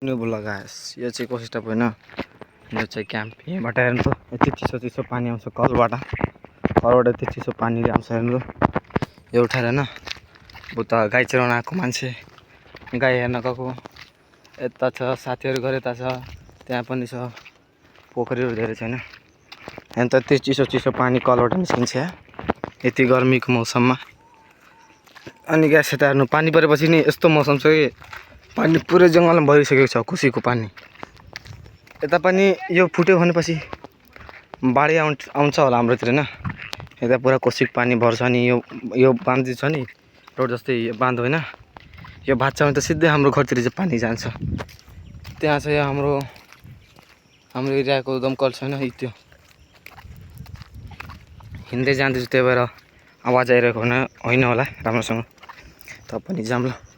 New बोला guys यो चाहिँ कस्तो स्टप होइन यो चाहिँ क्याम्प यहाँबाट हेर्नु यति चिसो चिसो पानी आउँछ कलबाट यति चिसो पानीले आउँछ हेर्नु यो उठाएर होइन उता गाई चराउन आएको मान्छे गाई हेर्न गएको यता छ साथीहरू घर यता छ त्यहाँ पनि छ पोखरीहरू धेरै छैन यहाँ त यति चिसो चिसो पानी कलबाट निस्किन्छ यति गर्मीको मौसममा अनि ग्यास यता हेर्नु पानी परेपछि नि यस्तो मौसम छ कि पानी पुरै जङ्गलमा भरिसकेको छ कोसीको पानी यता पनि यो फुट्यो भनेपछि बाढी आउँछ होला हाम्रोतिर हैन यता पुरा कोसीको पानी भर्छ नि यो बाँध छ नि रोड जस्तै बाँध होइन यो भाँच्छ भने त सिधै हाम्रो घरतिर चाहिँ पानी जान्छ त्यहाँ चाहिँ हाम्रो एरियाको दमकल छैन त्यो हिँड्दै जाँदैछु त्यही भएर आवाज आइरहेको होइन होला राम्रोसँग त पनि जाम ल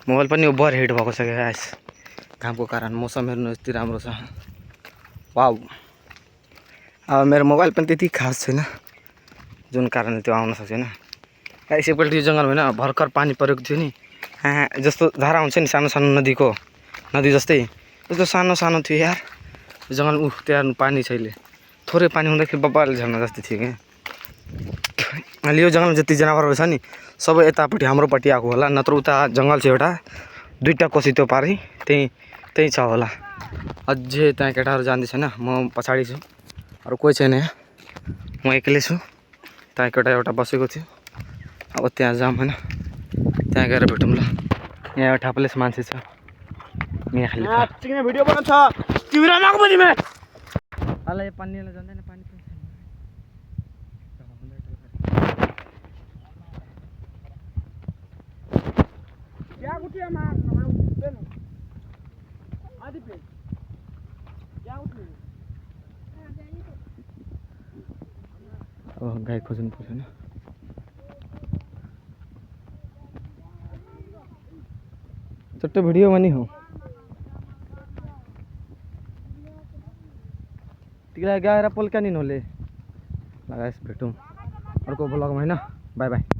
मोबाइल पनि ओभर हिट भएको छ गाइस घामको कारण मौसम हेर्नु यति राम्रो छ वाउ अब मेरो मोबाइल पनि त्यति खास छैन जुन कारणले त्यो आउन सक्दैन गाइस एकपल्ट यो जङ्गलमा होइन भर्खर पानी परेको थियो नि जस्तो धारा हुन्छ नि सानो सानो नदी जस्तै त्यस्तो सानो सानो थियो यार यो जङ्गलमा त्यहाँ पानी छैन थोरै पानी हुँदाखेरि बब्बाले झर्न जस्तै थियो क्या अहिले यो जङ्गलमा जति जनावरहरू छ नि सबै यतापट्टि हाम्रोपट्टि आएको होला नत्र उता जङ्गल छ एउटा दुईटा कोसी त्यो पारि त्यही छ होला अझै त्यहाँ केटाहरू जाँदैछैन म पछाडि छु अरू कोही छैन यहाँ म एक्लै छु त्यहाँ केटा एउटा बसेको थियो अब त्यहाँ जाऊँ होइन त्यहाँ गएर भेटौँ ल यहाँ एउटा प्लेस मान्छे छ भिडियो बनाउँछ अल्ल यो पानीलाई जान्दैन पानी गाई खोज्नु पर्छ होइन छोटो भिडियो पनि हो तिमीलाई गएर पोल्का नि नहोले लगाइस भेटौँ अर्को ब्लगमा होइन बाई बाई।